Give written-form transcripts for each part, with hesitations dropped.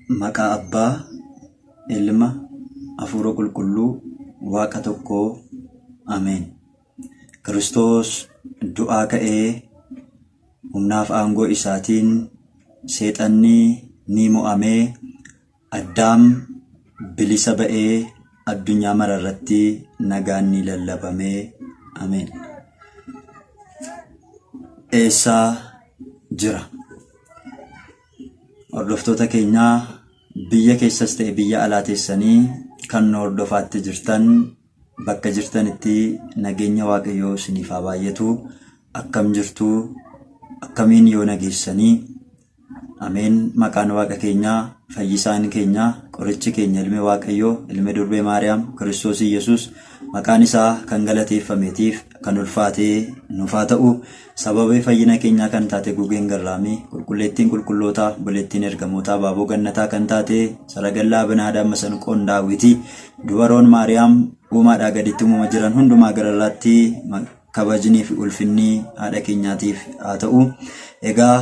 Maqaa Abbaa, Ilma, Hafuura Qulqulluu, Waaqa tokkoo. Ameen. Kiristoos du'aa ka'ee humnaaf aangoo isaatiin seexanni ni mo'amee Addaam bilisa ba'ee addunyaa mararratti nagaan ni lallabamee. Ameen. Eessaa jira? Hordoftoota keenyaa biyya keessas ta'e biyya alaa teessanii kan nu hordofaatti jirtan bakka jirtanitti nageenya Waaqayyoo isiniif haa baay'atu. Akkam jirtu? Akkamiin yoo nageessanii? Ameen. Maqaan Waaqa keenyaa, fayyisaan keenya, qorichi keenya ilmi Waaqayyoo, ilmi durbee Maariyaam, Kiristoos Yesuus maqaan isaa kan galateeffameetiif kan ulfaatee nuuf haa ta'u. Sababii fayyina keenyaa kan taate gugeen garraamii, qulqulleettiin qulqullootaa, buleettiin ergamootaa, baaboo gannataa kan taate saragallaa binaadhaan masanqoon daawwitii, dubaroon Maariyaam uumaadhaa gaditti uumama jiran hundumaa gararraatti kabajnii fi ulfinni haadha keenyaatiif haa ta'u. Egaa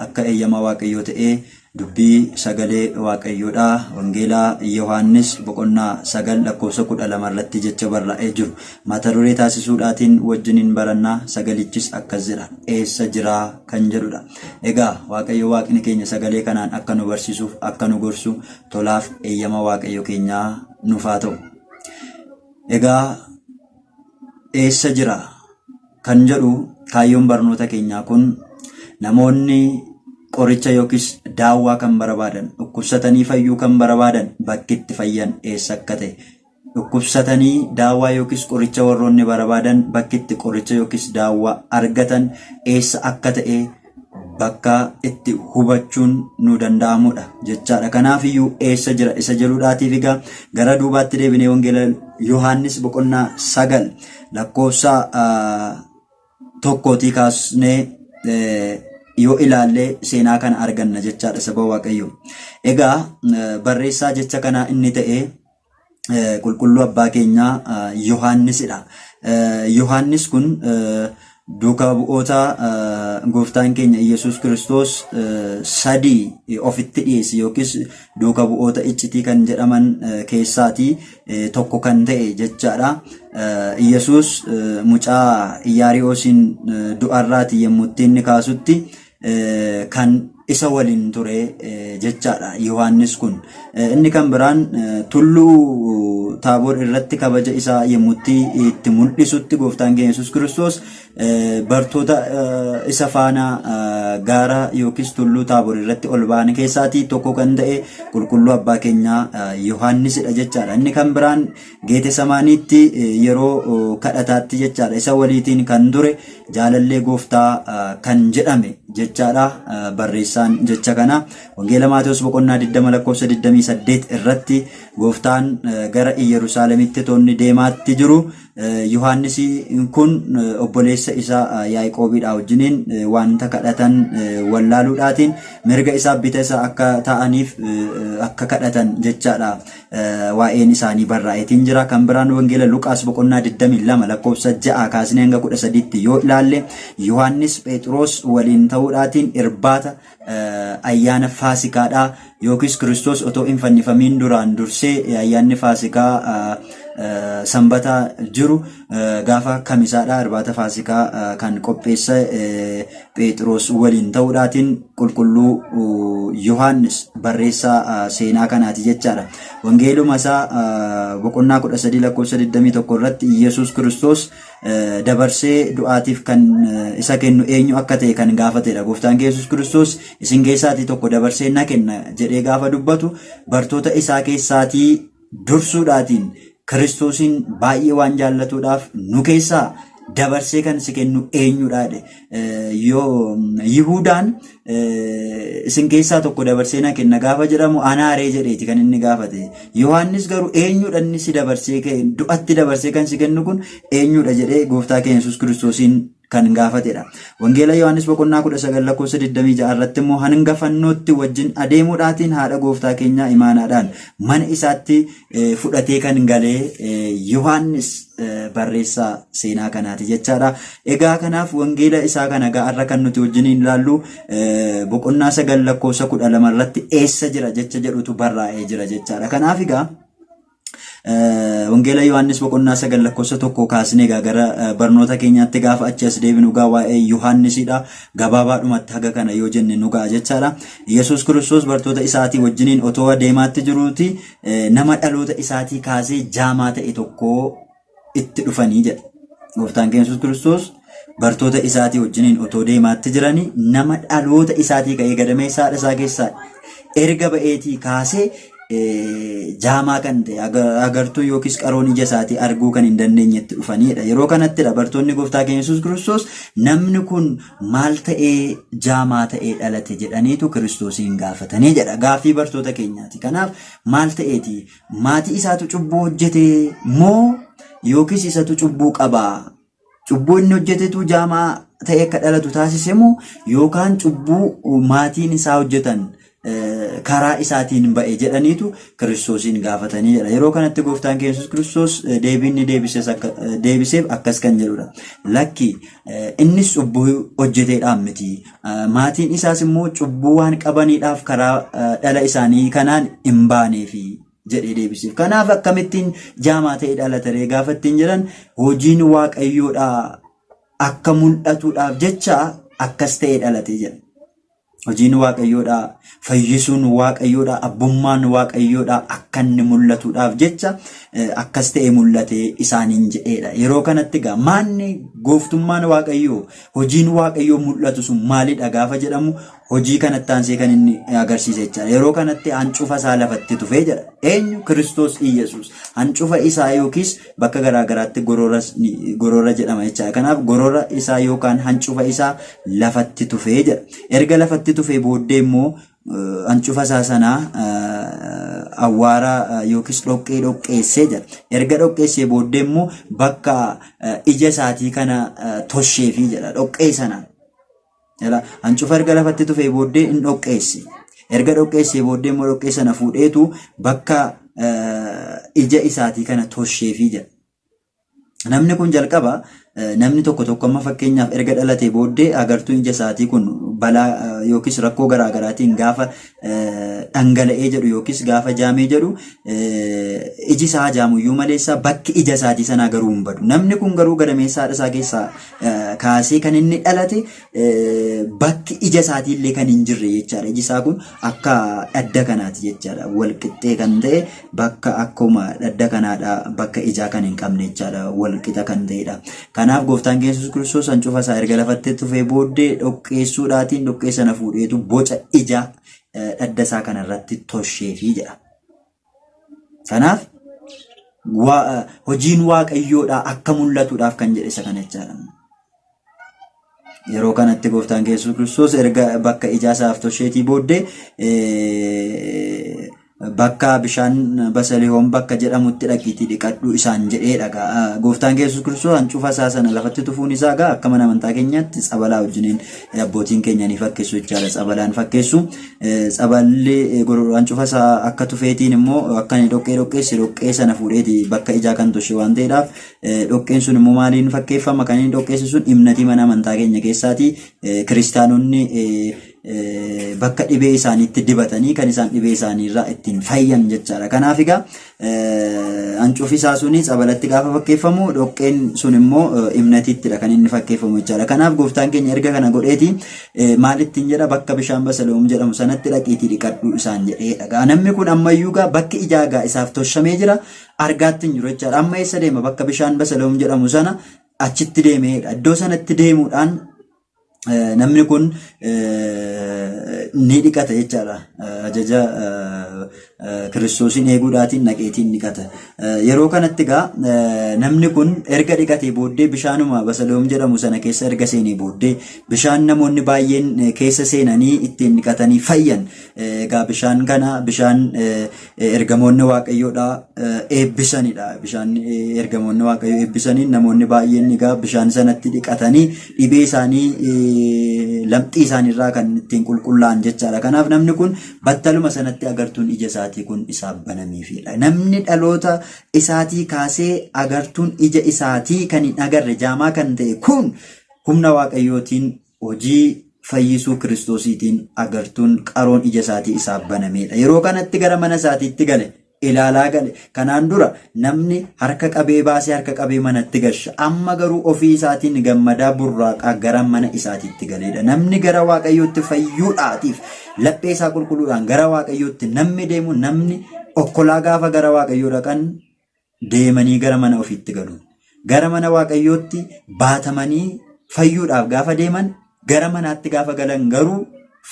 akka eeyyama Waaqayyoo ta'ee dubbii sagalee Waaqayyoodhaa Wangeelaa Yohaannis boqonnaa 9:12 irratti jecha barraa'ee jiru mata duree taasisuudhaatiin wajjiniin barannaa. Sagalichis akkas jedha, eessa jiraa kan jedhudha. Egaa Waaqayyo Waaqni keenya sagalee kanaan akka nu barsiisuuf, akka nu gorsu tolaaf eeyyama Waaqayyo keenyaa nuuf haa ta'u. Egaa eessa jira kan jedhu kaayyoon barnoota keenyaa kun namoonni qoricha yookiis daawwaa kan barbaadan, dhukkubsatanii fayyuu kan barbaadan bakki itti fayyan eessa akka ta'e, dhukkubsatanii daawwaa yookiis qoricha warroonni barbaadan bakki itti qoricha yookiis daawwaa argatan eessa akka ta'e bakka itti hubachuun nu danda'amudha jechaadha. Kanaaf iyyuu eessa jira isa jedhuudhaatiif egaa gara duubaatti deebinee Wangeela Yohaannis boqonnaa 9 lakkoofsa 1 kaasnee yoo ilaalle seenaa kana arganna jechaadha saba Waaqayyo. Egaa barreessaa jecha kana inni ta'e qulqulluu abbaa keenyaa Yohaannisidha. Yohaannis kun duukaa bu'oota gooftaan keenya Yesuus Kiristoos 3 ofitti dhiyeesse yookiis duukaa bu'oota iccitii kan jedhaman keessaatii tokko kan ta'e jechaadha. Yesuus mucaa Iyaariyoosiin du'arraati yommuu inni kaasutti kan isa waliin ture jechaadha. Yohaannis kun inni kan biraan tulluu Taaboor irratti kabaja isaa yommuu itti mul'isutti gooftaan keenya Yesuus Kiristoos bartoota isa faana gaara yookiis tulluu Taaboor irratti ol ba'an keessaatii tokko kan ta'e qulqulluu abbaa keenyaa Yohaannisidha jechaadha. Inni kan biraan Geetesemaaniitti yeroo kadhataatti jechaadha isa waliitiin kan ture jaalallee gooftaa kan jedhame jechaadha. Barreessaan jecha kana Wangeela Maatewos boqonnaa 20:28 irratti gooftaan gara Yerusaalemitti toonni deemaatti jiru. Yohaannis kun obboleessa isaa Yaaqoobiidha wajjiniin wanta kadhatan wallaaluudhaatiin mirga isaa bita isaa akka ta'aniif akka kadhatan jechaadha. Waa'een isaanii barraa'eetiin jira. Kan biraan Wangeela Luqaas boqonnaa 22 lakkoofsa 6 kaasnee hanga 13 yoo ilaalle Yohaannis Phexros waliin ta'uudhaatiin irbaata ayyaana Faasikaadha yookiis Kiristoos otoo hin fannifamiin duraan dursee ayyaanni Faasikaa sanbata jiru gaafa kamisaadha irbaata Faasikaa kan qopheessa Phexros waliin ta'uudhaatiin qulqulluu Yohaannis barreessaa seenaa kanaati jechaadha. Wangeeluma isaa boqonnaa 13 lakkoofsa 21 irratti Yesuus Kiristoos dabarsee du'aatiif kan isa kennu eenyu akka ta'e kan gaafatedha. Gooftaan Yesuus Kiristoos isin keessaatii tokko dabarsee na kenna jedhee gaafa dubbatu bartoota isaa keessaatii dursuudhaatiin Kiristoosiin baay'ee waan jaallatuudhaaf nu keessaa dabarsee kan si kennu eenyudha? Yoo Yihuudaan isin keessaa tokko dabarsee na kenna gaafa jedhamu anaaree jedheeti kan inni gaafate. Yohaannis garuu eenyudha inni si dabarsee du'atti dabarsee kan si kennu kun eenyudha jedhee gooftaa keenya Yesuus Kiristoosiin kan gaafatedha. Wangeela Yohaannis boqonnaa 19:26 irratti immoo hangafannootti wajjin adeemuudhaatiin haadha gooftaa keenyaa imaanaadhaan mana isaatti fudhatee kan galee Yohaannis barreessaa seenaa kanaati jechaadha. Egaa kanaaf wangeela isaa kana ga'arra kan nuti wajjin ilaallu boqonnaa 9:12 irratti eessa jira jecha jedhutu barraa'ee jira jechaadha. Kanaaf egaa wangeela Yohaannis boqonnaa 9:1 kaasnee gara barnoota keenyaatti gaafa achi as deebinu gaa waa'ee Yohaannisidha. Gabaabaadhumatti haga kana yoo jenne nu ga'a jechaadha. Yesuus Kiristoos bartoota isaatii wajjiniin otoo adeemaatti jiruuti nama dhaloota isaatii kaasee jaamaa ta'e tokko itti dhufanii jedha. Gooftaan keenya Yesuus Kiristoos bartoota isaatii wajjiniin otoo deemaatti jiranii nama dhaloota isaatii ka'ee gadamee haadha isaa keessaa erga ba'eetii kaasee jaamaa kan ta'e agartuu yookiis qaroon ija isaatii arguu kan hin dandeenyetti dhufanidha. Yeroo kanattidha bartoonni gooftaa keenya Yesuus Kiristoos namni kun maal ta'ee jaamaa ta'ee dhalate jedhaniitu Kiristoosiin gaafatanii jedha. Gaaffii bartoota keenyaati. Kanaaf maal ta'eeti? Maatii isaatu cubbuu hojjete moo yookiis isatu cubbuu qabaa? Cubbuu inni hojjetetu jaamaa ta'e akka dhalatu taasise moo yookaan cubbuu maatiin isaa hojjetan karaa isaatiin ba'e jedhaniitu Kiristoosiin gaafatanii jedha. Yeroo kanatti gooftaan keenya Yesuus Kiristoos deebiin deebiseef akkas kan jedhudha. Lakki innis cubbuu hojjeteedhaan miti. Maatiin isaas immoo cubbuu waan qabaniidhaaf karaa dhala isaanii kanaan hin baaneefi jedhee deebiseef. Kanaaf akkamittiin jaamaa ta'ee dhalatare gaafa ittiin jedhan hojiin Waaqayyoodhaa akka mul'atuudhaaf jecha akkas ta'ee dhalate jedha. Hojiin Waaqayyoodhaa, fayyisuun Waaqayyoodhaa, abbummaan Waaqayyoodhaa akka inni mul'atuudhaaf jecha akkas ta'ee mul'ate isaaniin jedheedha. Yeroo kanatti egaa maanni gooftummaan Waaqayyoo, hojiin Waaqayyoo mul'atu sun maalidha gaafa jedhamu hojii kanatti aansee kan inni agarsiise jechaadha. Yeroo kanatti hancufa isaa lafatti tufee jedha. Eenyu? Kiristoos Iyyasuus. Hancufa isaa yookiis bakka garaagaraatti gorora jedhama jechaadha. Kanaaf gorora isaa yookaan hancufa isaa lafatti tufee jedha. Erga lafatti tufee booddee immoo hancufa isaa sanaa awwaara yookiis dhoqqeessee jedha. Erga dhoqqeessee booddee immoo bakka ija isaatii kana tosheefii jedha. Dhoqqee sanaan. Hancufa erga lafatti tufee booddee in dhoqqeesse. Erga dhoqqeessee booddee immoo dhoqqee sana fuudheetu bakka ija isaatii kana tosheefii jedha. Namni kun jalqaba namni tokko amma fakkeenyaaf erga dhalatee booddee agartuun ija isaatii kun balaa yookiis rakkoo garaagaraatiin gaafa dhangala'ee jedhu yookiis gaafa jaamee jedhu iji isaa jaamuyyuu maleessa bakki ija isaatii sanaa garuu hin badu. Namni kun garuu gadameessa haadha isaa keessaa kaasee kan inni dhalate bakki ija isaatiillee kan hin jirre jechaadha. Iji isaa kun akka dhadda kanaati jechaadha. Walqixxee kan ta'e bakka akkuma dhadda kanaadha bakka ijaa kan hin qabne jechaadha. Walqixa kan ta'edha. Kanaaf gooftaan keenya Yesuus Kiristoos hancufa isaa erga lafatti tufee booddee dhoqqeessuudhaatiin dhoqqee sana fuudheetu boca ija dhadda isaa kanarratti tosheefii jedha. Kanaaf hojiin Waaqayyoodhaa akka mul'atuudhaaf kan jedhe isa kana jechaadha. Yeroo kanatti gooftaan keenya Yesuus Kiristoos erga bakka ija isaaf tosheetii booddee bakka bishaan Basalihoom bakka jedhamutti dhaqiitii dhiqadhu isaan jedheedha. Gooftaan keenya Yesuus Kiristoos hancufa isaa sana lafatti tufuun isaa akka mana amantaa keenyaatti tsabalaa wajjiniin abbootiin keenya ni fakkeessu jechaadha. Tsabalaan fakkeessu. Tsaballi hancufa isaa akka tufeetiin immoo akka inni dhoqqee sana fuudheeti bakka ijaa kan toshe waan ta'eedhaaf dhoqqeen sun immoo maaliin fakkeeffama? Kan inni dhoqqeessu sun himnatii mana amantaa keenya keessaati. Kiristaanonni bakka dhibee isaaniitti dibatanii kan isaan dhibee isaaniirraa ittiin fayyan jechaadha. Kanaaf egaa hancufi isaa suni tsabalatti gaafa fakkeeffamu dhoqqeen sun immoo himnatiittidha kan inni fakkeeffamu jechaadha. Kanaaf gooftaan keenya erga kana godheeti maal ittiin jedha bakka bishaan Basalihoom jedhamu sanatti dhaqiitii dhiqadhu isaan jedheedha. Namni kun ammayyuu bakki ijaa isaaf toshamee jira argaatti hin jiru jechaadha. Amma eessa deema? Bakka bishaan Basalihoom jedhamu sana achitti deemeedha. Iddoo sanatti deemuudhaan namni kun ni dhiqata jechaadha. Ajaja Kiristoosiin eeguudhaatiin naqeetiin dhiqata. Yeroo kanatti egaa namni kun erga dhiqatee booddee bishaanuma Basaloom jedhamu sana keessa erga seenee booddee bishaan namoonni baay'een keessa seenanii ittiin dhiqatanii fayyan. Egaa bishaan kana bishaan ergamoonni Waaqayyoodha eebbisanidha. Bishaan ergamoonni Waaqayyoo eebbisanii namoonni baay'een egaa bishaan sanatti dhiqatanii dhibee isaanii lamxii isaaniirraa kan ittiin qulqullaa'an jechaadha. Kanaaf namni kun battaluma sanatti agartuun ija isaatii kun isaaf banameefidha. Namni dhaloota isaatii kaasee agartuun ija isaatii kan hin agarre jaamaa kan ta'e kun humna Waaqayyootiin hojii fayyisuu Kiristoosiitiin agartuun qaroon ija isaatii isaaf banameedha. Yeroo kanatti gara mana isaatiitti gale. Ilaalaa gale. Kanaan dura namni harka qabee baasee harka qabee manatti galcha. Amma garuu ofii isaatiin gammadaa burraaqaa gara mana isaatiitti galeedha. Namni gara Waaqayyootti fayyuudhaatiif laphee isaa qulqulluudhaan gara Waaqayyootti namni deemu namni okkolaa gaafa gara Waaqayyoo dhaqan deemanii gara mana ofiitti galu. Gara mana Waaqayyootti baatamanii fayyuudhaaf gaafa deeman gara manaatti gaafa galan garuu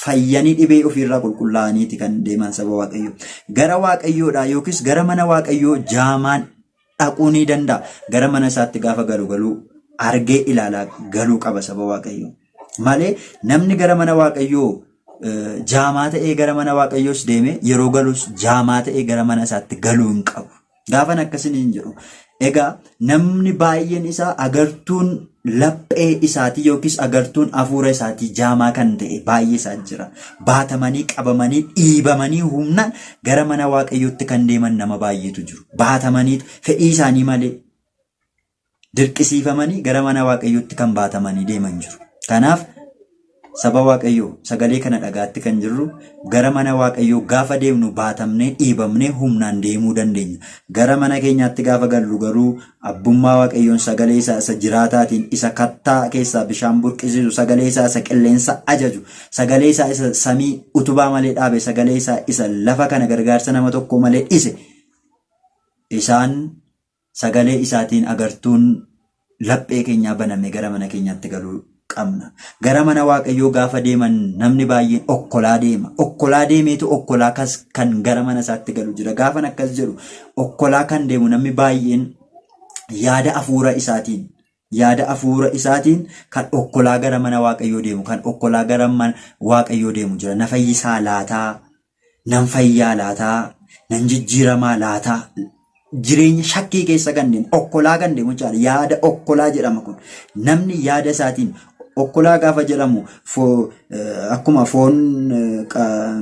fayyanii dhibee ofiirraa qulqullaa'aniiti kan deeman saba Waaqayyoo. Gara Waaqayyoodhaa yookiis gara mana Waaqayyoo jaamaan dhaquu ni danda'a. Gara mana isaatti gaafa galuu argee ilaalaa galuu qaba saba Waaqayyoo. Malee namni gara mana Waaqayyoo jaamaa ta'ee gara mana Waaqayyoos deeme yeroo galus jaamaa ta'ee gara mana isaatti galuu hin qabu. Gaafan akkasiniin jedhu. Egaa namni baay'een isaa agartuun laphee isaatii yookiis agartuun hafuura isaatii jaamaa kan ta'e baay'ee isaa jira. Baatamanii qabamanii dhiibamanii humnaan gara mana Waaqayyootti kan deeman nama baay'eetu jiru. Baatamanii fedhii isaanii malee dirqisiifamanii gara mana Waaqayyootti kan baatamanii deeman jiru. Kanaaf saba Waaqayyoo sagalee kana dhagaatti kan jirru gara mana Waaqayyoo gaafa deemnu baatamnee dhiibamnee humnaan deemuu dandeenya. Gara mana keenyaatti gaafa gallu garuu abbummaa Waaqayyoon sagalee isaa isa jiraataatiin isa kattaa keessaa bishaan burqisiisu sagalee isaa isa qilleensa ajaju sagalee isaa isa samii utubaa malee dhaabe sagalee isaa isa lafa kana gargaarsa nama tokko malee dhise isaan sagalee isaatiin agartuun laphee keenyaa baname gara mana keenyaatti galuu qabna. Gara mana Waaqayyoo gaafa deeman namni baay'een okkolaa deema. Okkolaa deemeetu okkolaa kan gara mana isaatti galu jira. Gaafan akkas jedhu okkolaa kan deemu namni baay'een yaada hafuura isaatiin kan okkolaa gara mana Waaqayyoo deemu kan okkolaa gara mana Waaqayyoo deemu jira. Na fayyisaa laataa, nan fayyaa laataa, nan jijjiiramaa laataa. Jireenya shakkii keessa kan deemu okkolaa kan deemu jechuudha. Yaada okkolaa jedhama kun. Namni yaada isaatiin okkolaa gaafa jedhamu akkuma foon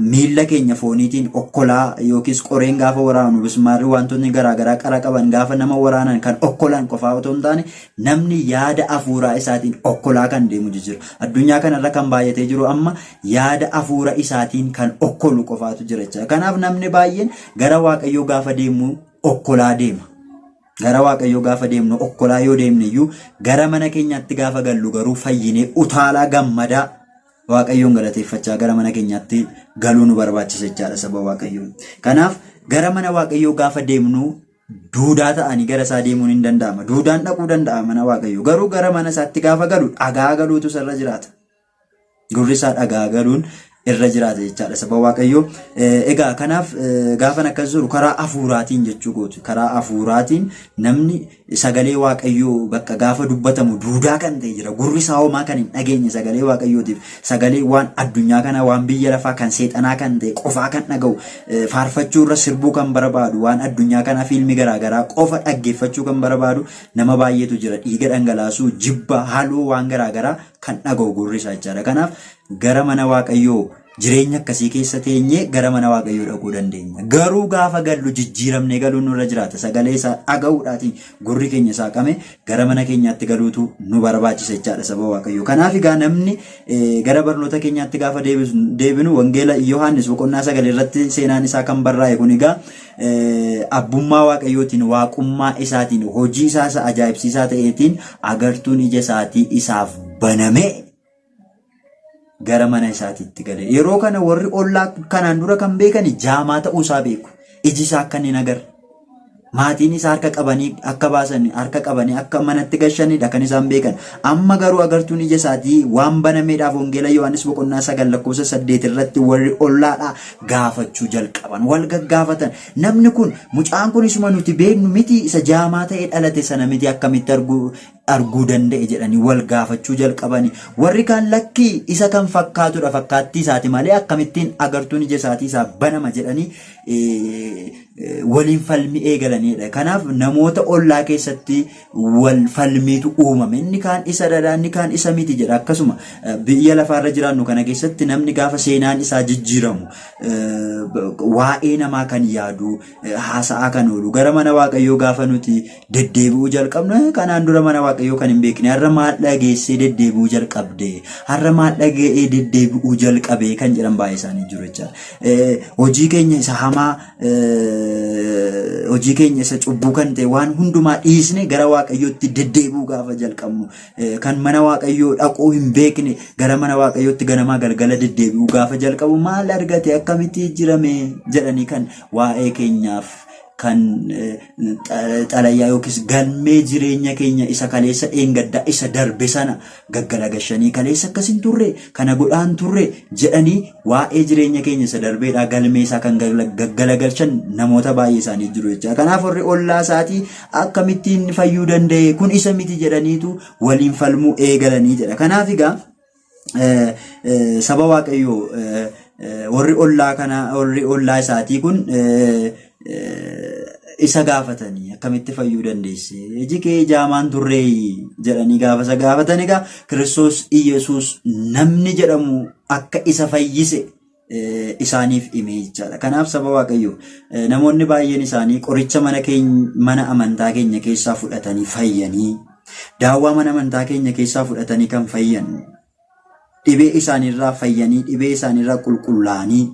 miila keenya fooniitiin okkolaa yookiis qoreen gaafa waraanu bismaarri wantoonni garaagaraa qara qaban gaafa nama waraanan kan okkolaan qofaa otoo hin taane namni yaada hafuuraa isaatiin okkolaa kan deemu jira. Addunyaa kanarra kan baay'atee jiru amma yaada hafuura isaatiin kan okkolu qofaatu jira jechuudha. Kanaaf namni baay'een gara Waaqayyoo gaafa deemu okkolaa deema. Gara Waaqayyoo gaafa deemnu okkolaa yoo deemne iyyuu gara mana keenyaatti gaafa gallu garuu fayyinee utaalaa gammadaa Waaqayyoon galateeffachaa gara mana keenyaatti galuu nu barbaachisa jechaadha saba Waaqayyoo. Kanaaf gara mana Waaqayyoo gaafa deemnu duudaa ta'anii gara isaa deemuun hin danda'ama. Duudaan dhaquu danda'a mana Waaqayyoo garuu gara mana isaatti gaafa galu dhagaa galuutu irra jiraata. Gurri isaa dhagaa galuun irra jiraata jechaadha saba Waaqayyoo. Egaa kanaaf gaafan akkas jiru karaa hafuuraatiin jechuu gootu. Karaa hafuuraatiin namni sagalee Waaqayyoo bakka gaafa dubbatamu duudaa kan ta'e jira. Gurri isaa homaa kan hin dhageenye sagalee Waaqayyootiif. Sagalee waan addunyaa kana waan biyya lafaa kan seexanaa kan ta'e qofaa kan dhaga'u faarfachuu irra sirbuu kan barbaadu waan addunyaa kana fiilmii garaagaraa qofa dhaggeeffachuu kan barbaadu nama baay'eetu jira. Dhiiga dhangalaasuu jibba haaloo waan garaagaraa kan dhaga'u gurri isaa jechaadha. Kanaaf gara mana Waaqayyoo jireenya akkasii keessa teenyee gara mana Waaqayyoo dhaquu dandeenya. Garuu gaafa gallu jijjiiramnee galuun nurra jiraata. Sagalee isaa dhaga'uudhaatiin gurri keenya saaqame gara mana keenyaatti galuutu nu barbaachisa jechaadha saba Waaqayyoo. Kanaaf egaa namni gara barnoota keenyaatti gaafa deebinu wangeela Yohaannis boqonnaa 9 irratti seenaan isaa kan barraa'e kun egaa abbummaa Waaqayyootiin waaqummaa isaatiin hojii isaa ajaa'ibsiisaa ta'eetiin agartuun ija isaatii isaaf baname. Gara mana isaatiitti gale. Yeroo kana warri ollaa kanaan dura kan beekan jaamaa ta'uu isaa beeku. Iji isaa akka inni agarre. maatiin isaa harka qabanii akka baasan harka qabanii akka manatti gashanidha kan isaan beekan. Amma garuu agartuun ija isaatii waan banameedhaaf wangeela Yohaannis boqonnaa 9:8 irratti warri ollaadhaa gaafachuu jalqaban, wal gaggaafatan. Namni kun mucaan kun isuma nuti beeknu miti, isa jaamaa ta'ee dhalate sana miti, akkamitti arguu danda'e jedhanii wal gaafachuu jalqabanii. Warri kaan lakkii isa kan fakkaatudha, fakkaattii isaati malee akkamittiin agartuun ija isaatii isaa banama jedhanii waliin falmi eegalanidha. Kanaaf namoota ollaa keessatti wal falmiitu uumame. Inni kaan isa dhadhaa, inni kaan isa miti jedha. Akkasuma biyya lafaarra jiraannu kana keessatti namni gaafa seenaan isaa jijjiiramu, waa'ee namaa kan yaadu, haasa'aa kan oolu, gara mana Waaqayyoo gaafa nuti deddeebi'uu jalqabnu, kanaan dura mana Waaqayyoo kan hin beekne har'a maal dhageessee deddeebi'uu jalqabde, har'a maal dhaga'ee deddeebi'uu jalqabee kan jedhan baay'ee isaanii jiru jechaadha. Hojii keenya isa hamaa, hojii keenya isa cubbuu kan ta'e waan hundumaa dhiisne gara Waaqayyootti deddeebi'uu gaafa jalqabnu, kan mana Waaqayyoo dhaquu hin beekne gara mana Waaqayyootti ganamaa galgala deddeebi'uu gaafa jalqabu, maal argate, akkamitti jijjiirame jedhanii kan waa'ee keenyaaf kan xalayaa yookiis galmee jireenya keenya isa kaleessa dheengaddaa isa darbe sana gaggalagashanii kaleessa akkasin turre, kana godhaan turre jedhanii waa'ee jireenya keenya isa darbeedhaa galmee isaa kan gaggalagalchan namoota baay'ee isaanii jiru jechuudha. Kanaaf warri ollaa isaatii akkamittiin fayyuu danda'e, kun isa miti jedhaniitu waliin falmuu eegalanii jedha. Kanaaf egaa saba Waaqayyoo warri ollaa isaatii kun isa gaafatanii akkamitti fayyuu dandeesse, iji kee jaamaan turree jedhanii gaafa isa gaafatan, egaa Kiristoos Iyesuus namni jedhamu akka isa fayyise isaaniif hime jechaadha. Kanaaf saba Waaqayyoo namoonni baay'een isaanii qoricha mana amantaa keenya keessaa fudhatanii fayyanii, daawwaa mana amantaa keenya keessaa fudhatanii kan fayyan, dhibee isaaniirraa fayyanii, dhibee isaaniirraa qulqullaa'anii,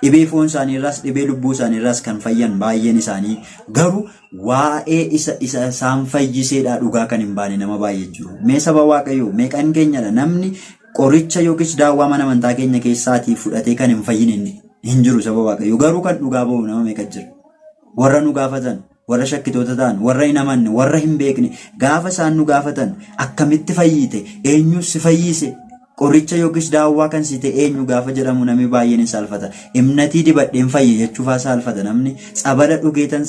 dhibee foon isaaniirraas dhibee lubbuu isaaniirraas kan fayyan baay'een isaanii garuu waa'ee isa isaan fayyiseedhaa dhugaa kan hin baane nama baay'ee jiru. Mee saba Waaqayyoo meeqan keenyadha namni qoricha yookiis daawwaa mana amantaa keenya keessaatii fudhatee kan hin fayyine hin jiru saba Waaqayyoo, garuu kan dhugaa ba'u nama meeqa jira? Warra nu gaafatan, warra shakkitoota ta'an, warra hin amanne, warra hin beekne gaafa isaan nu gaafatan akkamitti fayyite, eenyus si fayyise, qoricha yookiis daawwaa kan si ta'e eenyu gaafa jedhamu namni baay'een saalfata. Imnatii dibadheen fayye jechuufaa saalfata namni. Tsabala dhugeetan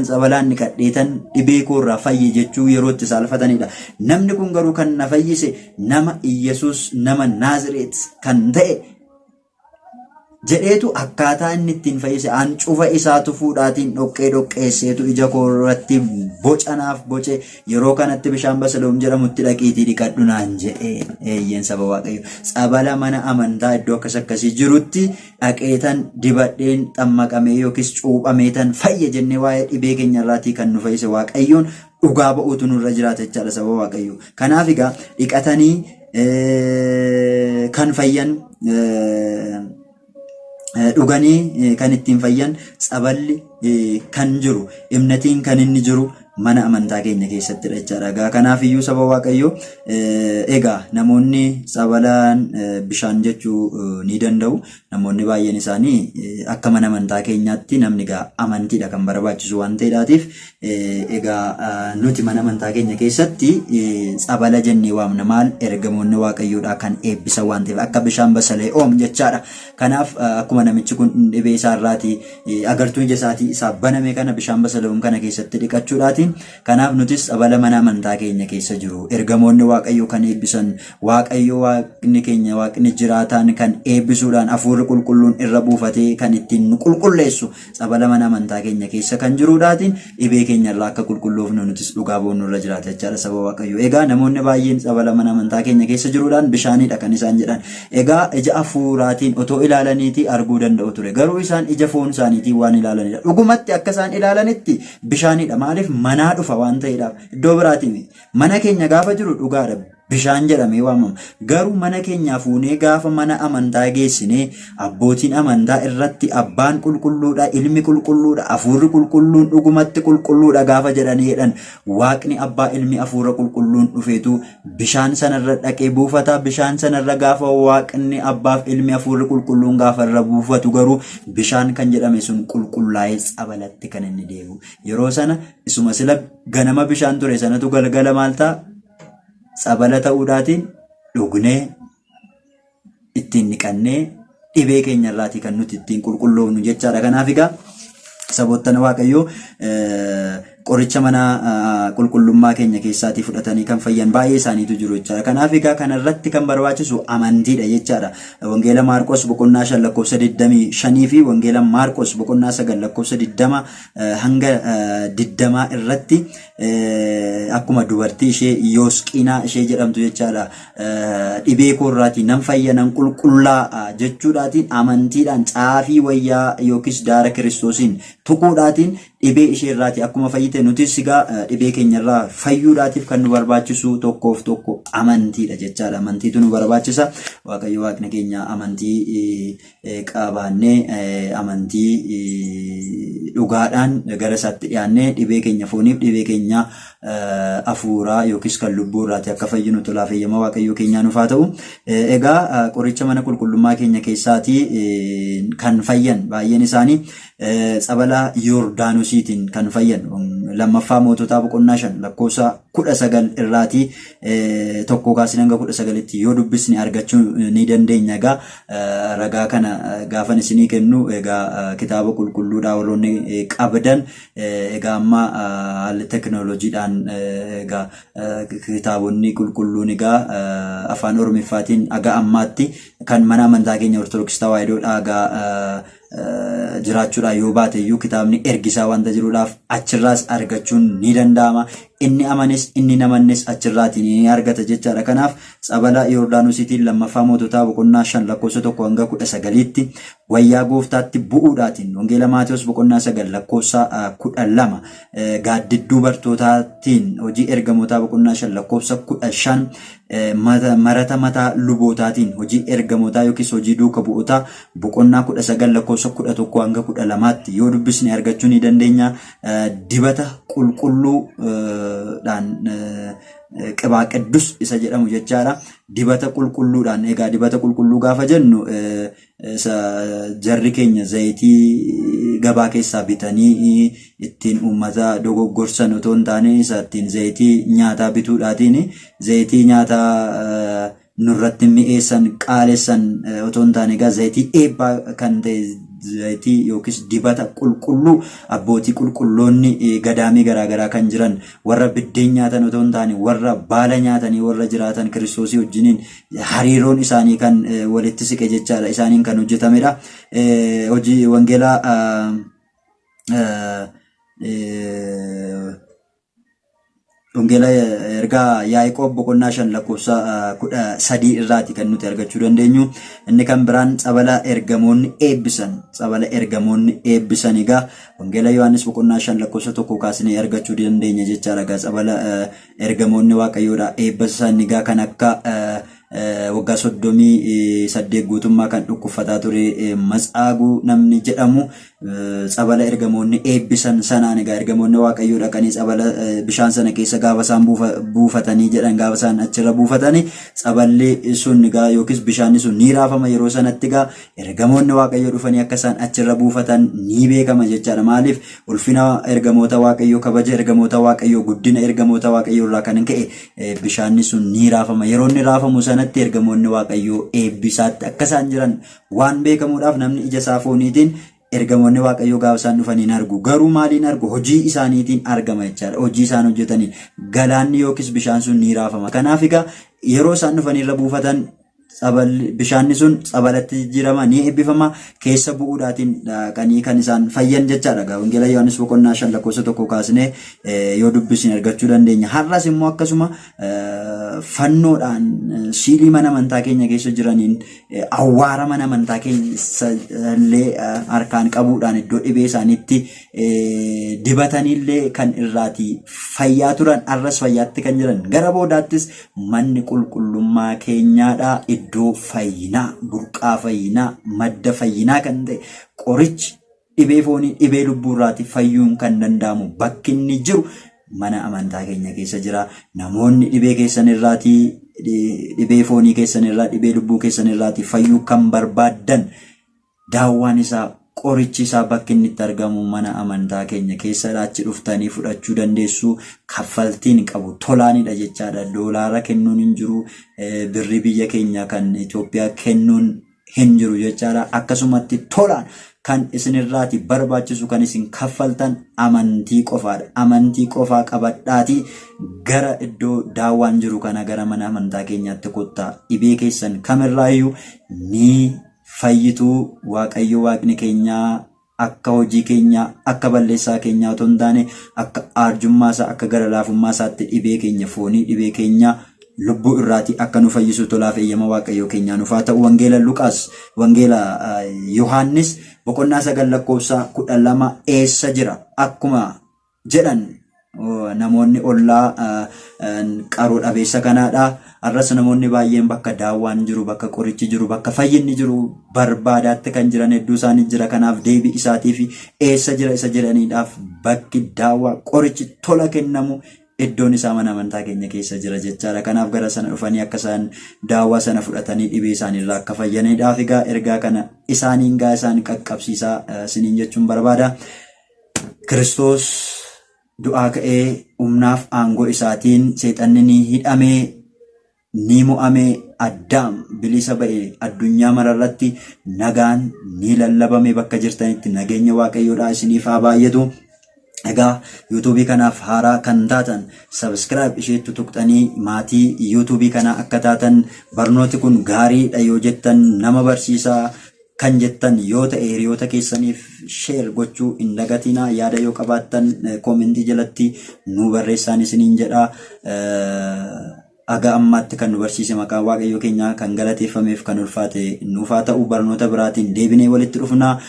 tsabalaan dhiqadheetan dhibee koorraa fayye jechuu yeroo itti saalfatanidha. Namni kun garuu kan na fayyise nama Iyesuus nama Naazireet kan ta'e jedheetu akkaataa inni ittiin fayyise ancufa isaatu fuudhaatiin dhoqqeesseetu ija koorratti bocanaaf boce, yeroo kanatti bishaan Basaloom jedhamutti dhaqiitii dhiqadhu naan jedhee. Eeyyeen saba Waaqayyo tsabala mana amantaa iddoo akkasii jirutti dhaqeetan dibadheen xammaqamee yookiis cuuphameetan fayye jennee waa'ee dhibee keenyarraatii kan nu fayyise Waaqayyoon dhugaa ba'uutu nurra jiraata jechaadha saba Waaqayyo. Kanaaf egaa dhiqatanii kan fayyan, dhuganii kan ittiin fayyan, tsaballi kan jiru, imnatiin kan inni jiru mana amantaa keenya keessatti jechaadha. Kanaaf iyyuu saba Waaqayyoo egaa namoonni tsabalaan bishaan jechuu ni danda'u. Namoonni baay'een isaanii akka mana amantaa keenyaatti namni egaa amantiidha kan barbaachisu waan ta'eedhaatiif egaa nuti mana amantaa keenya keessatti tsabala jennee waamna. Maal ergamoonni Waaqayyoodhaa kan eebbisan waan ta'eef akka bishaan Basalee'oom jechaadha. Kanaaf akkuma namichi kun dhibee isaarraatii agartuu ija isaatii isaa baname kana bishaan Basalee'oom kana keessatti dhiqachuudhaatiin, kanaaf nutis tsabala mana amantaa keenya keessa jiru ergamoonni Waaqayyoo kan eebbisan, Waaqayyoo Waaqni keenya Waaqni jiraataan kan eebbisuudhaan hafuurri qulqulluun irra buufatee kan ittiin nu qulqulleessu tsabala mana amantaa keenya keessa kan jiruudhaatiin dhibee keenyarraa akka qulqulloofnu nutis dhugaa ba'uun irra jiraata jechaadha saba Waaqayyoo. Egaa namoonni baay'een tsabala mana amantaa keenya keessa jiruudhaan bishaanidha kan isaan jedhan. Egaa ija hafuuraatiin otoo ilaalaniitii arguu danda'u ture, garuu isaan ija foon isaaniitiin waan ilaalanidha. Dhugumatti akka isaan ilaalanitti bishaanidha. Maaliif manaa dhufa waan ta'eedhaaf, iddoo biraatiin mana keenya gaafa jiru dhugaadha bishaan jedhamee waamama. Garuu mana keenyaa fuunee gaafa mana amantaa geessinee abbootiin amantaa irratti abbaan qulqulluudha, ilmi qulqulluudha, hafuurri qulqulluun dhugumatti qulqulluudha gaafa jedhan waaqni abbaa ilmi hafuura qulqulluun dhufeetu bishaan sanarra dhaqee buufata. Bishaan sanarra gaafa waaqni abbaaf ilmi hafuurri qulqulluun gaafa irra buufatu garuu bishaan kan jedhame sun qulqullaa'ee tsabalatti kan inni deebi'u. Yeroo sana isuma sila ganama bishaan ture sanatu galgala maal ta'a? Tsabala ta'uudhaatiin dhugnee ittiin niqannee dhibee keenya irraatii kan nuti ittiin qulqulloofnu jechaadha. Kanaaf egaa saboottan waaqayyoo qoricha mana qulqullummaa keenya keessaatii fudhatanii kan fayyan baay'ee isaaniitu jiru jechaadha. Kanaaf egaa kanarratti kan barbaachisu amantiidha jechaadha. Wangeela Maarqos boqonnaa 5 lakkoofsa 25 fi wangeela Maarqos boqonnaa 9 lakkoofsa 20 hanga 20 irratti akkuma dubartii ishee Yoosqinaa ishee jedhamtu jechaadha. Dhibee koorraatii nan fayya nan qulqullaa jechuudhaatiin amantiidhaan caafii wayyaa yookiis daara Kiristoosiin tuquudhaatiin dhibee ishee irraatii akkuma fayyite nutis egaa dhibee keenya irraa fayyuudhaatiif kan nu barbaachisu tokkoof tokko amantiidha jechaadha. Amantiitu nu barbaachisa. Waaqayyo waaqni keenya amantii qabaannee amantii dhugaadhaan gara isaatti dhiyaannee dhibee keenya fooniif dhibee keenya hafuuraa yookiis kan lubbuu irraatii akka fayyinu tolaa fayyama waaqayyo keenyaa nuuf haa ta'u. Egaa qoricha mana qulqullummaa keenya keessaatii kan fayyan baay'een isaanii tsabala Yordaanosiitiin kan fayyan. Lammaffaa Moototaa boqonnaa 5 lakkoofsa 19 irraatii tokko kaasee hanga 19tti yoo dubbisne argachuu ni dandeenya. Egaa ragaa kana gaafan isinii kennu egaa kitaaba qulqulluudhaa warroonni qabdan egaa amma haalli teknooloojiidhaan egaa kitaabonni qulqulluun egaa afaan Oromiffaatiin aga ammaatti kan mana amantaa keenya Ortodoksii Tawaahidoodhaa egaa jiraachuudhaan yoo baate iyyuu kitaabni ergisaa wanta jiruudhaaf achirraas argachuun ni danda'ama. Inni amanes inni namannes achirraatiin ni argata jechaadha. Kanaaf tsabala Yordaanosiitiin lammaffaa Moototaa boqonnaa 5 lakkoofsa 1 hanga 19tti wayyaa gooftaatti bu'uudhaatiin wangeela Maatewos boqonnaa 9 lakkoofsa 12 gaaddidduu bartootaatiin hojii ergamootaa boqonnaa 5 lakkoofsa 15 marata mataa lubootaatiin hojii ergamootaa yookiis hojii duuka bu'ootaa boqonnaa 19 lakkoofsa 11 hanga 12tti yoo dubbisne argachuu ni dandeenya. Dibata qulqulluu dhaan qibaa qiddus isa jedhamu jechaadha. Dibata qulqulluudhaan egaa dibata qulqulluu gaafa jennu jarri keenya zayitii gabaa keessaa bitanii ittiin uummata dogoggorsan otoo hin taane isa ittiin zayitii nyaataa bituudhaatiin zayitii nyaataa nurratti mi'eessan qaalessan otoo hin taane egaa zayitii eebbaa kan ta'e zayitii yookiis dibata qulqulluu abbootii qulqulloonni gadaamii garaagaraa kan jiran warra biddeen nyaatan otoo hin taane warra baala nyaatanii warra jiraatan Kiristoosii wajjiniin hariiroon isaanii kan walitti siqe jechaadha. Isaaniin kan hojjetamedha. Hojii wangeelaa wangeela ergaa Yaaqoob boqonnaa 5 lakkoofsa 13 irraati kan nuti argachuu dandeenyu. Inni kan biraan tsabala ergamoonni eebbisan egaa wangeela Yohaannis boqonnaa 5 lakkoofsa 1 kaasnee argachuu dandeenya jechaadha. Egaa tsabala ergamoonni waaqayyoodha eebbisan egaa kan akka waggaa 38 guutummaa kan dhukkubsataa ture Matsaaguu namni jedhamu tsabala ergamoonni eebbisan sanaan egaa ergamoonni waaqayyoo dhaqanii tsabala bishaan sana keessa gaafa isaan buufatanii jedhan gaafa isaan achirra buufatanii tsaballi sun egaa yookiis bishaanni sun ni raafama. Yeroo sanatti egaa ergamoonni waaqayyoo dhufanii akka isaan achirra buufatan ni beekama jechaadha. Maaliif ulfina ergamoota waaqayyoo, kabaja ergamoota waaqayyoo, guddina ergamoota waaqayyoo irraa kan ka'e bishaanni sun ni raafama. Yeroo inni raafamu sanatti ergamoonni waaqayyoo eebbisaatti akka isaan jiran waan beekamuudhaaf namni ija isaa fooniitiin ergamoonni waaqayyoo gaafa isaan dhufanii hin argu. Garuu maaliin argu? Hojii isaaniitiin argama jechaadha. Hojii isaan hojjetanii galaanni yookiis bishaan sun ni raafama. Kanaaf egaa yeroo isaan dhufanii irra buufatan bishaanni sun tsabalatti jijjiirama ni eebbifama keessa bu'uudhaatiin dhaqanii kan isaan fayyan jechaadha. Wangeela Yohaannis boqonnaa 5:1 kaasnee yoo dubbisne argachuu dandeenya. Har'as immoo akkasuma fannoodhaan siilii mana amantaa keenya keessa jiraniin awwaara mana amantaa keessa illee harkaan qabuudhaan iddoo dhibee isaaniitti dibatanillee kan irraatii fayyaa turan har'as fayyaatti kan jiran. Gara boodaattis manni qulqullummaa keenyaadha. Iddoo fayyinaa, burqaa fayyinaa, madda fayyinaa kan ta'e qorichi dhibee foonii, dhibee lubbuurraati fayyuun kan danda'amu bakki inni jiru mana amantaa keenya keessa jira. Namoonni dhibee keessan irraatii, dhibee foonii keessan irraa, dhibee lubbuu keessan irraatii fayyuu kan barbaadan daawwaan isaa, qorichi isaa bakki inni itti argamu mana amantaa keenya keessa achi dhuftanii fudhachuu dandeessu. Kaffaltiin qabu tolaanidha jechaadha. Doolaara kennuun hin jiru, birri biyya keenya kan Itoophiyaa kennuun hin jiru jechaadha. Akkasumatti tolaan kan isinirraati barbaachisu kan isin kaffaltan amantii qofaadha. Amantii qofaa qabadhaatii gara iddoo daawwaan jiru kana gara mana amantaa keenyaatti kottaa. Dhibee keessan kamirraayyuu ni fayyituu. Waaqayyo Waaqni keenyaa akka hojii keenya, akka balleessaa keenyaa otoo hin taane akka aarjummaasaa, akka gara laafummaasaatti dhibee keenya foonii, dhibee keenya lubbuu irraatii akka nu fayyisu tolaaf eeyyama Waaqayyo keenyaa nuuf haa ta'u. Wangeela Luqaas, Wangeela Yohaannis boqonnaa 9:12 eessa jira akkuma jedhan namoonni ollaa qaroo dhabeessa kanaadha. Har'as namoonni baay'een bakka daawwaan jiru, bakka qorichi jiru, bakka fayyinni jiru barbaadaatti kan jiran hedduu isaanii jira. Kanaaf deebii isaatii fi eessa jira isa jedhaniidhaaf bakki daawwaa qorichi tola kennamu iddoon isaa mana amantaa keenya keessa jira jechaadha. Kanaaf gara sana dhufanii akka isaan daawwaa sana fudhatanii dhibee isaaniirraa akka fayyaniidhaaf egaa ergaa kana isaaniin gaa isaan qaqqabsiisaa isiniin jechuun barbaada. Kiristoos du'aa ka'ee humnaaf aangoo isaatiin seexanni ni hidhamee ni mo'amee Addaam bilisa ba'e. Addunyaa mararratti nagaan ni lallabame. Bakka jirtanitti nageenya Waaqayyoodhaa isiniif haa baay'atu. Egaa yuutuubii kanaaf haaraa kan taatan sabskiraayib isheetti tuqxanii maatii yuutuubii kanaa akka taatan, barnooti kun gaariidha yoo jettan, nama barsiisaa kan jettan yoo ta'e hiriyoota keessaniif sheer gochuu hin dagatinaa. Yaada yoo qabaattan koomentii jalatti nu barreessaan isiniin jedha. Aga ammaatti kan nu barsiise maqaan Waaqayyo keenyaa kan galateeffameef kan ulfaate nuuf haa ta'u. Barnoota biraatiin deebinee walitti dhufnaa.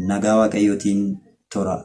Nagaa Waaqayyootiin tura.